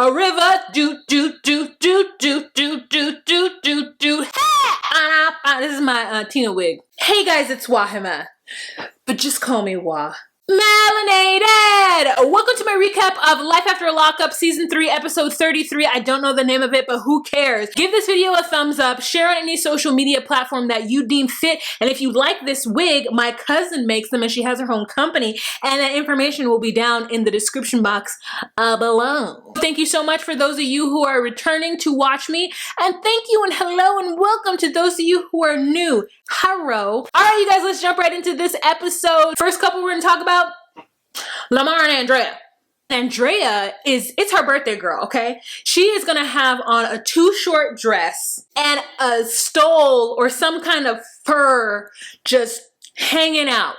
A river, do, do, do, do, do, do, do, do, do, do. Hey! This is my Tina wig. Hey guys, it's Wahima, but just call me Wah. Melanated! Welcome to my recap of Life After a Lockup Season 3, Episode 33. I don't know the name of it, but who cares? Give this video a thumbs up, share on any social media platform that you deem fit, and if you like this wig, my cousin makes them and she has her own company, and that information will be down in the description box below. Thank you so much for those of you who are returning to watch me, and thank you and hello and welcome to those of you who are new. Hello. Alright you guys, let's jump right into this episode. First couple we're gonna talk about Lamar and Andrea. Andrea it's her birthday girl, okay? She is gonna have on a too short dress and a stole or some kind of fur just hanging out.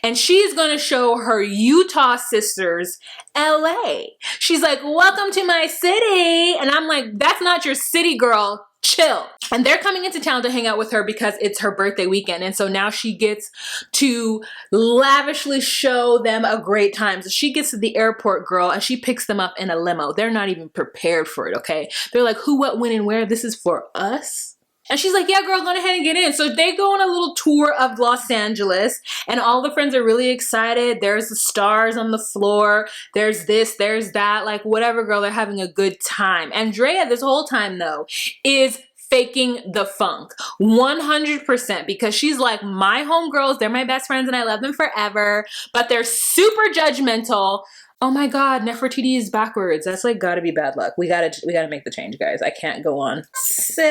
And she's gonna show her Utah sisters LA. She's like, welcome to my city. And I'm like, that's not your city, girl. Chill. And they're coming into town to hang out with her because it's her birthday weekend. And so now she gets to lavishly show them a great time. So she gets to the airport, girl, and she picks them up in a limo. They're not even prepared for it, okay? They're like, who, what, when, and where? This is for us? And she's like, yeah, girl, go ahead and get in. So they go on a little tour of Los Angeles and all the friends are really excited. There's the stars on the floor. There's this, there's that, like whatever, girl, they're having a good time. Andrea, this whole time though, is faking the funk 100% because she's like, my homegirls, they're my best friends and I love them forever, but they're super judgmental. Oh my God, Nefertiti is backwards. That's like gotta be bad luck. We gotta make the change, guys. I can't go on. Self,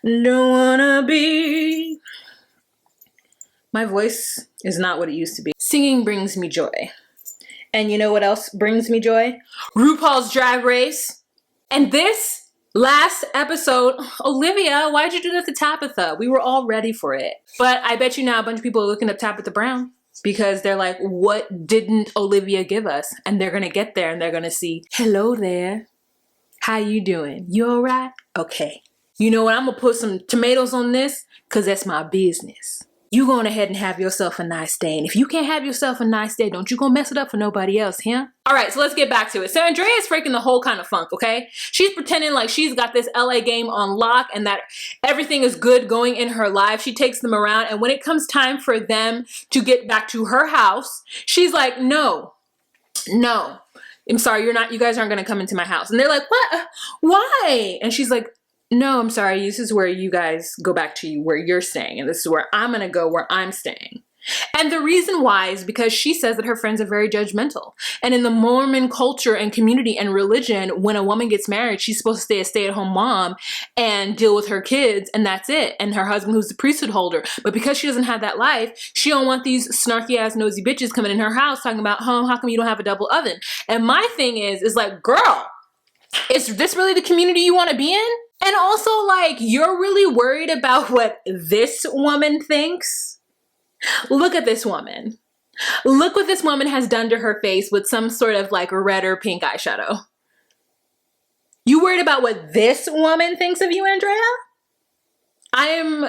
don't wanna be. My voice is not what it used to be. Singing brings me joy. And you know what else brings me joy? RuPaul's Drag Race. And this last episode, Olivia, why'd you do that to Tabitha? We were all ready for it. But I bet you now a bunch of people are looking up Tabitha Brown. Because they're like, what didn't Olivia give us? And they're gonna get there and they're gonna see, hello there. How you doing? You all right? Okay. You know what? I'm gonna put some tomatoes on this because that's my business. You going ahead and have yourself a nice day. And if you can't have yourself a nice day, don't you go mess it up for nobody else, huh? All right, so let's get back to it. So Andrea is freaking the whole kind of funk, okay? She's pretending like she's got this LA game on lock and that everything is good going in her life. She takes them around and when it comes time for them to get back to her house, she's like, no, I'm sorry, you guys aren't gonna come into my house. And they're like, what? Why? And she's like, no, I'm sorry, this is where you guys go back to where you're staying. And this is where I'm gonna go where I'm staying. And the reason why is because she says that her friends are very judgmental. And in the Mormon culture and community and religion, when a woman gets married, she's supposed to stay a stay-at-home mom and deal with her kids, and that's it. And her husband who's the priesthood holder. But because she doesn't have that life, she don't want these snarky-ass nosy bitches coming in her house talking about, how come you don't have a double oven? And my thing is like, girl, is this really the community you want to be in? And also, like, you're really worried about what this woman thinks? Look at this woman. Look what this woman has done to her face with some sort of like red or pink eyeshadow. You worried about what this woman thinks of you, Andrea? I am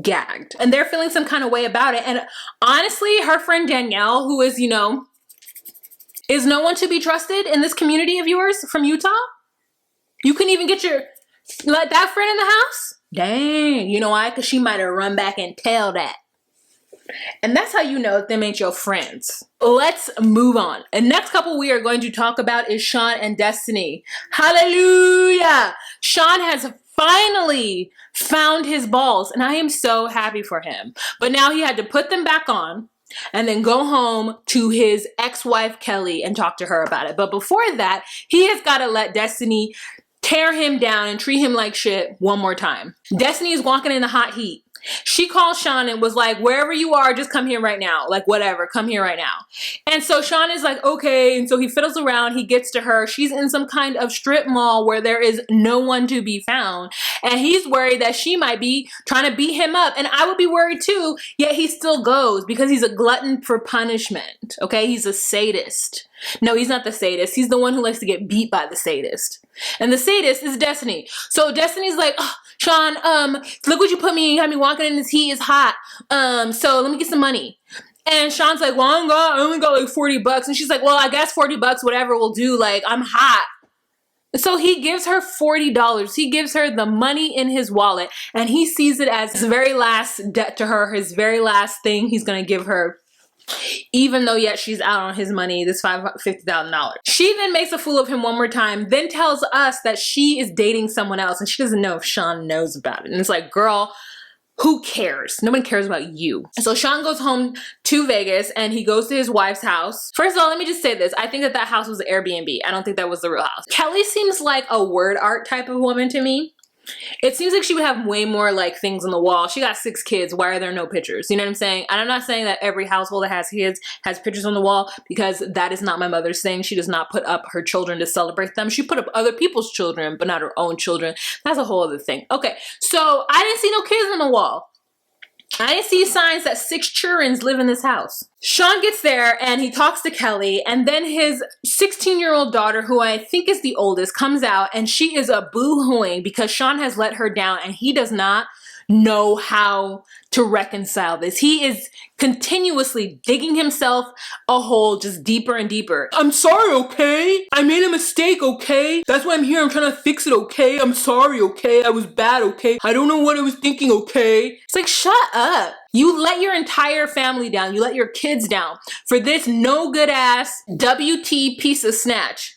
gagged. And they're feeling some kind of way about it. And honestly, her friend Danielle, who is, you know, is no one to be trusted in this community of yours from Utah? You couldn't even get that friend in the house? Dang, you know why? Because she might have run back and tell that. And that's how you know them ain't your friends. Let's move on. And next couple we are going to talk about is Shawn and Destiny. Hallelujah! Shawn has finally found his balls and I am so happy for him. But now he had to put them back on and then go home to his ex-wife Kelly and talk to her about it. But before that, he has got to let Destiny tear him down and treat him like shit one more time. Destiny is walking in the hot heat. She called Shawn and was like, wherever you are, just come here right now. Like, whatever, come here right now. And so Shawn is like, okay. And so he fiddles around, he gets to her. She's in some kind of strip mall where there is no one to be found. And he's worried that she might be trying to beat him up. And I would be worried too, yet he still goes because he's a glutton for punishment. Okay, he's a sadist. No, he's not the sadist. He's the one who likes to get beat by the sadist. And the sadist is Destiny. So Destiny's like, oh, Shawn, look what you put me in. You had me walking in this heat. It's hot. So let me get some money. And Shawn's like, well, I only got like 40 bucks. And she's like, well, I guess 40 bucks, whatever will do. Like, I'm hot. So he gives her $40. He gives her the money in his wallet, and he sees it as his very last debt to her, his very last thing he's going to give her. Even though yet she's out on his money, this $50,000. She then makes a fool of him one more time, then tells us that she is dating someone else, and she doesn't know if Shawn knows about it. And it's like, girl, who cares? Nobody cares about you. So Shawn goes home to Vegas and he goes to his wife's house. First of all, let me just say this. I think that that house was an Airbnb. I don't think that was the real house. Kelly seems like a word art type of woman to me. It seems like she would have way more like things on the wall. She got 6 kids. Why are there no pictures? You know what I'm saying? And I'm not saying that every household that has kids has pictures on the wall, because that is not my mother's thing. She does not put up her children to celebrate them. She put up other people's children, but not her own children. That's a whole other thing. Okay, so I didn't see no kids on the wall. I didn't see signs that 6 children live in this house. Shawn gets there and he talks to Kelly, and then his 16-year-old daughter, who I think is the oldest, comes out, and she is a boo-hooing because Shawn has let her down and he does not know how to reconcile this. He is continuously digging himself a hole just deeper and deeper. I'm sorry, okay? I made a mistake, okay? That's why I'm here. I'm trying to fix it, okay? I'm sorry, okay? I was bad, okay? I don't know what I was thinking, okay? It's like, shut up. You let your entire family down. You let your kids down for this no good ass WT piece of snatch.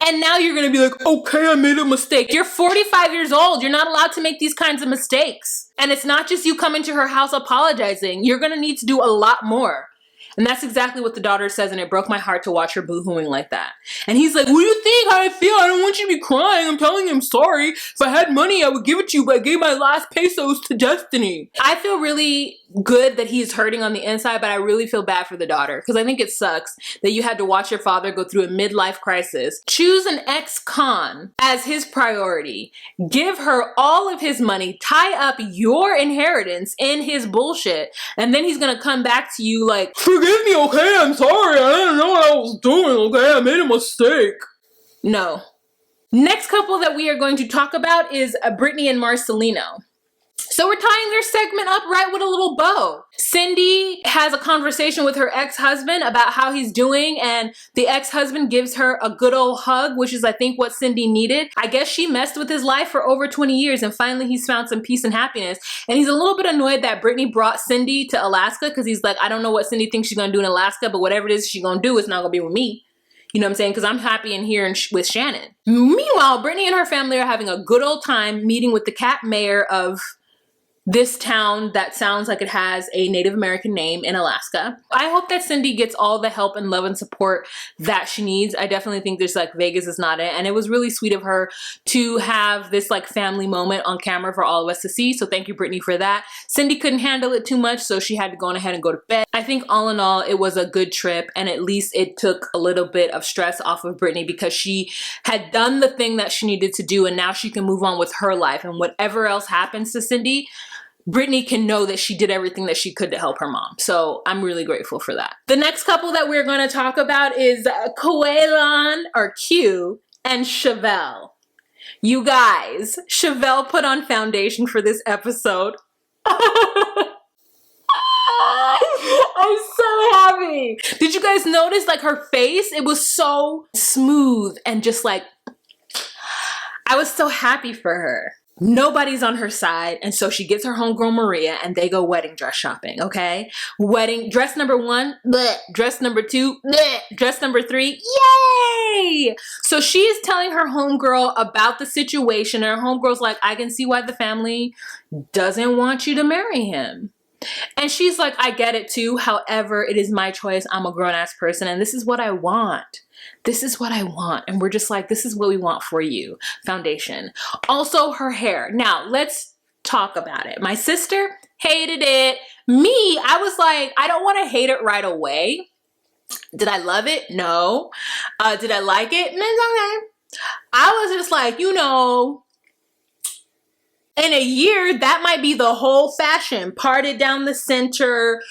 And now you're gonna be like, okay, I made a mistake. You're 45 years old. You're not allowed to make these kinds of mistakes. And it's not just you coming to her house apologizing. You're gonna need to do a lot more. And that's exactly what the daughter says, and it broke my heart to watch her boo-hooing like that. And he's like, what do you think? How I feel? I don't want you to be crying. I'm telling you I'm sorry. If I had money, I would give it to you, but I gave my last pesos to Destiny. I feel really good that he's hurting on the inside, but I really feel bad for the daughter, because I think it sucks that you had to watch your father go through a midlife crisis, choose an ex-con as his priority, give her all of his money, tie up your inheritance in his bullshit, and then he's gonna come back to you like, forgive me, okay? I'm sorry. I didn't know what I was doing, okay? I made a mistake. No. Next couple that we are going to talk about is Brittany and Marcelino. So we're tying their segment up right with a little bow. Cindy has a conversation with her ex-husband about how he's doing, and the ex-husband gives her a good old hug, which is I think what Cindy needed. I guess she messed with his life for over 20 years, and finally he's found some peace and happiness. And he's a little bit annoyed that Brittany brought Cindy to Alaska, because he's like, I don't know what Cindy thinks she's gonna do in Alaska, but whatever it is she's gonna do, it's not gonna be with me. You know what I'm saying? Because I'm happy in here with Shannon. Meanwhile, Brittany and her family are having a good old time meeting with the cat mayor of this town that sounds like it has a Native American name in Alaska. I hope that Cindy gets all the help and love and support that she needs. I definitely think there's like Vegas is not it. And it was really sweet of her to have this like family moment on camera for all of us to see. So thank you, Brittany, for that. Cindy couldn't handle it too much, so she had to go on ahead and go to bed. I think all in all, it was a good trip, and at least it took a little bit of stress off of Brittany, because she had done the thing that she needed to do, and now she can move on with her life. And whatever else happens to Cindy, Brittany can know that she did everything that she could to help her mom. So I'm really grateful for that. The next couple that we're going to talk about is Quelana or Q and Chevelle. You guys, Chevelle put on foundation for this episode. I'm so happy. Did you guys notice like her face? It was so smooth and just like, I was so happy for her. Nobody's on her side, and so she gets her homegirl Maria, and they go wedding dress shopping, okay? Wedding dress number 1, bleh. Dress number 2, bleh. Dress number 3, yay! So she's telling her homegirl about the situation, and her homegirl's like, I can see why the family doesn't want you to marry him. And she's like, I get it too. However, it is my choice. I'm a grown-ass person, and this is what I want. This is what I want. And we're just like, this is what we want for you. Foundation. Also, her hair. Now, let's talk about it. My sister hated it. Me, I was like, I don't want to hate it right away. Did I love it? No. Did I like it? No. I was just like, you know, in a year, that might be the whole fashion. Parted down the center,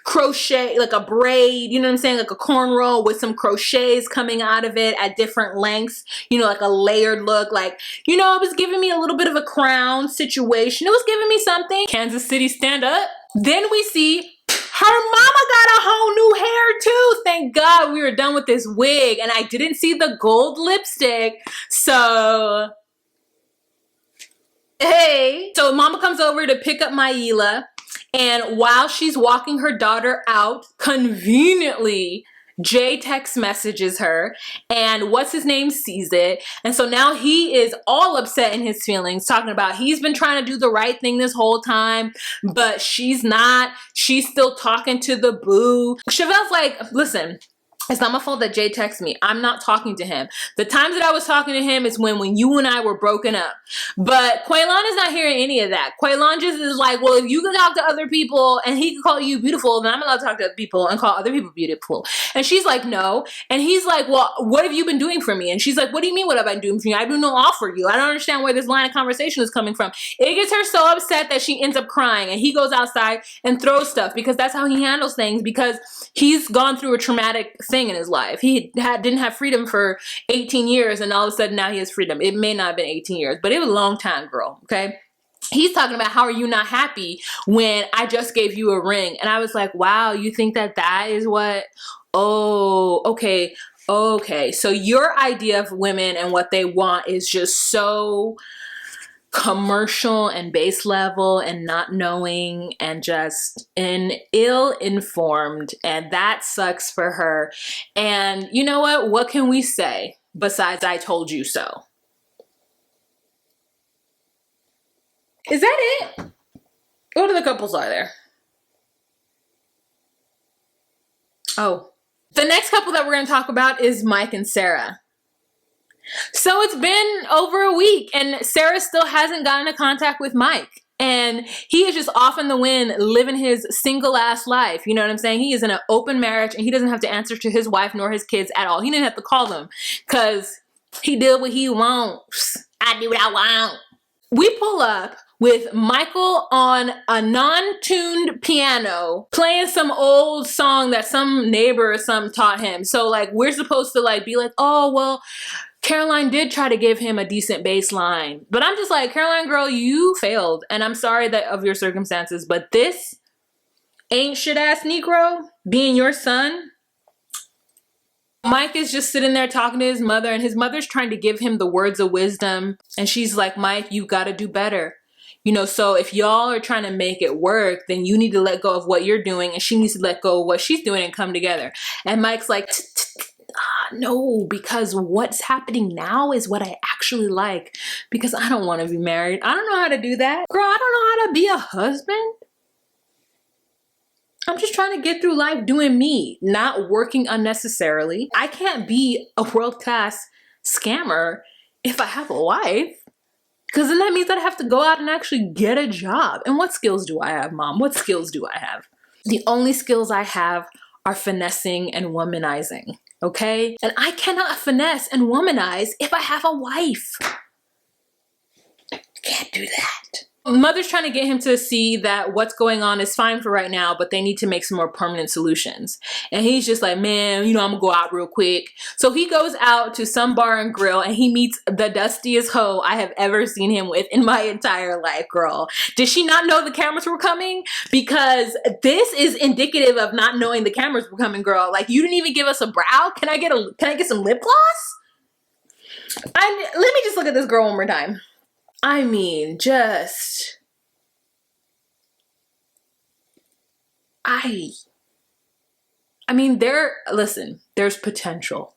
crochet, like a braid, you know what I'm saying? Like a cornrow with some crochets coming out of it at different lengths, you know, like a layered look. Like, you know, it was giving me a little bit of a crown situation. It was giving me something. Kansas City, stand up. Then we see Her mama got a whole new hair too. Thank God we were done with this wig, and I didn't see the gold lipstick. So, hey. So mama comes over to pick up Maila, and while she's walking her daughter out, conveniently, Jay text messages her, and what's his name sees it. And so now he is all upset in his feelings, talking about he's been trying to do the right thing this whole time, but she's not. She's still talking to the boo. Chevelle's like, listen, it's not my fault that Jay texted me. I'm not talking to him. The times that I was talking to him is when you and I were broken up. But Quelana is not hearing any of that. Quelana just is like, well, if you can talk to other people and he can call you beautiful, then I'm allowed to talk to other people and call other people beautiful. And she's like, no. And he's like, well, what have you been doing for me? And she's like, what do you mean what have I been doing for you? I've been doing all for you. I don't understand where this line of conversation is coming from. It gets her so upset that she ends up crying, and he goes outside and throws stuff because that's how he handles things, because he's gone through a traumatic thing in his life. He didn't have freedom for 18 years, and all of a sudden now he has freedom. It may not have been 18 years, but it was a long time, girl, okay? He's talking about, how are you not happy when I just gave you a ring? And I was like, wow, you think that that is what? Oh, okay. Okay, so your idea of women and what they want is just so commercial and base level and not knowing and just ill-informed, and that sucks for her. And you know what can we say besides I told you so? Is that it? What other couples are there? Oh, the next couple that we're going to talk about is Mike and Sarah. So it's been over a week and Sarah still hasn't gotten in contact with Mike. And he is just off in the wind living his single ass life. You know what I'm saying? He is in an open marriage and he doesn't have to answer to his wife nor his kids at all. He didn't have to call them because he did what he wants. I do what I want. We pull up with Michael on a non-tuned piano playing some old song that some neighbor or something taught him. So like we're supposed to like be like, oh, well, Caroline did try to give him a decent bass line. But I'm just like, Caroline, girl, you failed. And I'm sorry that of your circumstances, but this ain't shit ass Negro being your son. Mike is just sitting there talking to his mother, and his mother's trying to give him the words of wisdom. And she's like, Mike, you got to do better. You know, so if y'all are trying to make it work, then you need to let go of what you're doing, and she needs to let go of what she's doing and come together. And Mike's like, no, because what's happening now is what I actually like, because I don't want to be married. I don't know how to do that. Girl, I don't know how to be a husband. I'm just trying to get through life doing me, not working unnecessarily. I can't be a world-class scammer if I have a wife, because then that means that I have to go out and actually get a job. And what skills do I have, Mom? What skills do I have? The only skills I have are finessing and womanizing. Okay? And I cannot finesse and womanize if I have a wife. I can't do that. Mother's trying to get him to see that what's going on is fine for right now, but they need to make some more permanent solutions. And he's just like, man, you know, I'm gonna go out real quick. So he goes out to some bar and grill and he meets the dustiest hoe I have ever seen him with in my entire life, girl. Did she not know the cameras were coming? Because this is indicative of not knowing the cameras were coming, girl. Like, you didn't even give us a brow. Can I get some lip gloss? Let me just look at this girl one more time. I mean, just, I mean, listen, there's potential,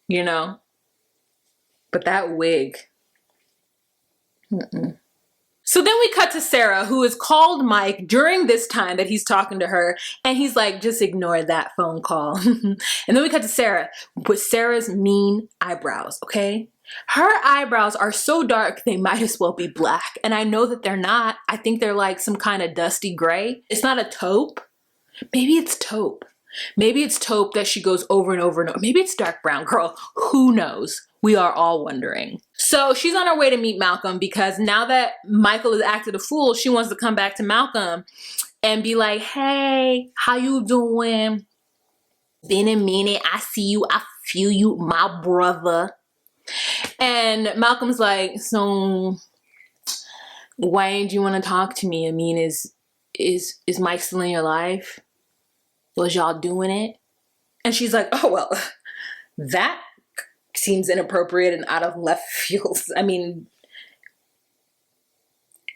you know, but that wig, So then we cut to Sarah, who has called Mike during this time that he's talking to her, and he's like, just ignore that phone call. And then we cut to Sarah with Sarah's mean eyebrows, okay? Her eyebrows are so dark, they might as well be black. And I know that they're not. I think they're like some kind of dusty gray. It's not a taupe. Maybe it's taupe. Maybe it's taupe that she goes over and over and over. Maybe it's dark brown, girl. Who knows? We are all wondering. So she's on her way to meet Malcolm because now that Michael has acted a fool, she wants to come back to Malcolm and be like, hey, how you doing? Been a minute. I see you. I feel you, my brother. And Malcolm's like, so why do you want to talk to me? I mean, is is Mike still in your life? Was y'all doing it? And she's like, oh, well, that seems inappropriate and out of left field. I mean,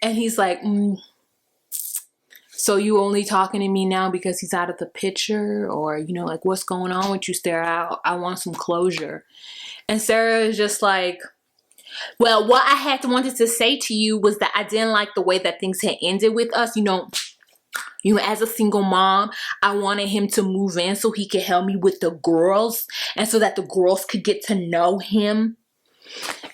and he's like, so you only talking to me now because he's out of the picture? Or, you know, like, what's going on with you, Sarah? I want some closure. And Sarah is just like, well, what I wanted to say to you was that I didn't like the way that things had ended with us. You know, as a single mom, I wanted him to move in so he could help me with the girls and so that the girls could get to know him.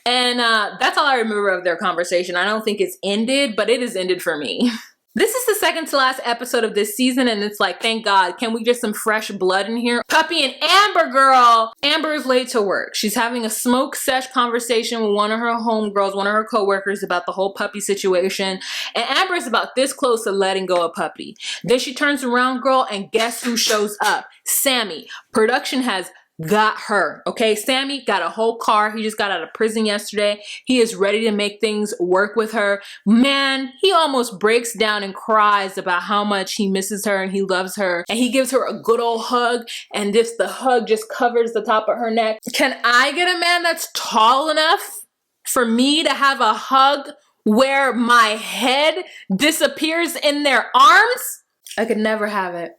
And that's all I remember of their conversation. I don't think it's ended, but it is ended for me. This is the second to last episode of this season, and it's like, thank God, can we get some fresh blood in here? Puppy and Amber, girl. Amber is late to work. She's having a smoke sesh conversation with one of her homegirls, one of her coworkers, about the whole Puppy situation. And Amber is about this close to letting go of Puppy. Then she turns around, girl, and guess who shows up? Sammy. Production has got her, okay? Sammy got a whole car. He just got out of prison yesterday. He is ready to make things work with her. Man, he almost breaks down and cries about how much he misses her and he loves her. And he gives her a good old hug, and this, the hug just covers the top of her neck. Can I get a man that's tall enough for me to have a hug where my head disappears in their arms? I could never have it,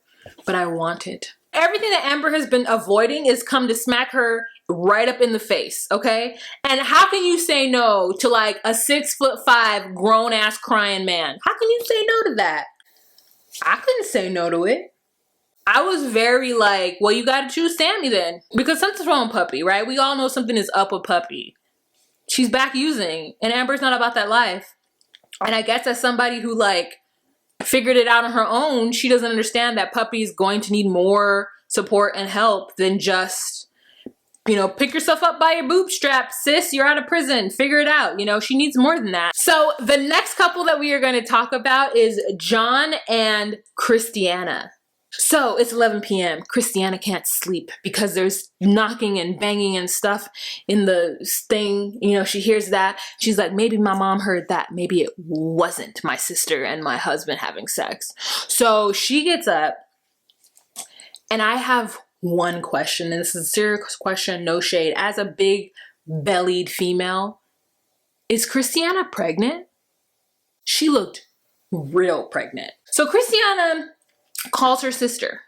but I want it. Everything that Amber has been avoiding is come to smack her right up in the face, okay? And how can you say no to like a 6'5" grown ass crying man? How can you say no to that? I couldn't say no to it. I was very like, well, you gotta choose Sammy then. Because something's wrong with Puppy, right? We all know something is up with Puppy. She's back using, and Amber's not about that life. And I guess as somebody who like figured it out on her own, she doesn't understand that Puppy is going to need more support and help than just, you know, pick yourself up by your bootstraps, sis, you're out of prison, figure it out. You know, she needs more than that. So the next couple that we are going to talk about is John and Christiana. So it's 11 p.m. Christiana can't sleep because there's knocking and banging and stuff in the thing. You know, she hears that. She's like, maybe my mom heard that. Maybe it wasn't my sister and my husband having sex. So she gets up, and I have one question, and this is a serious question, no shade. As a big bellied female, is Christiana pregnant? She looked real pregnant. So Christiana calls her sister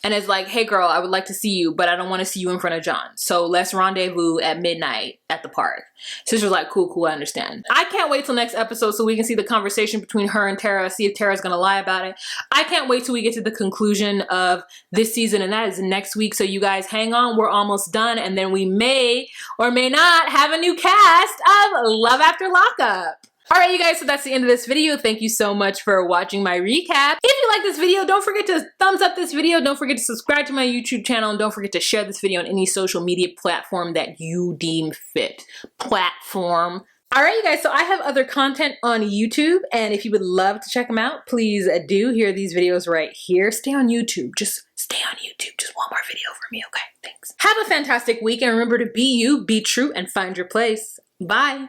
and is like, hey girl, I would like to see you, but I don't want to see you in front of John. So let's rendezvous at midnight at the park. Sister's like, cool, I understand. I can't wait till next episode so we can see the conversation between her and Tara, see if Tara's gonna lie about it. I can't wait till we get to the conclusion of this season, and that is next week. So you guys hang on, we're almost done, and then we may or may not have a new cast of Love After Lockup. Alright you guys, so that's the end of this video. Thank you so much for watching my recap. If you like this video, don't forget to thumbs up this video. Don't forget to subscribe to my YouTube channel. And don't forget to share this video on any social media platform that you deem fit. Alright you guys, so I have other content on YouTube, and if you would love to check them out, please do. Here are these videos right here. Stay on YouTube. Just stay on YouTube. Just one more video for me, okay? Thanks. Have a fantastic week, and remember to be you, be true, and find your place. Bye.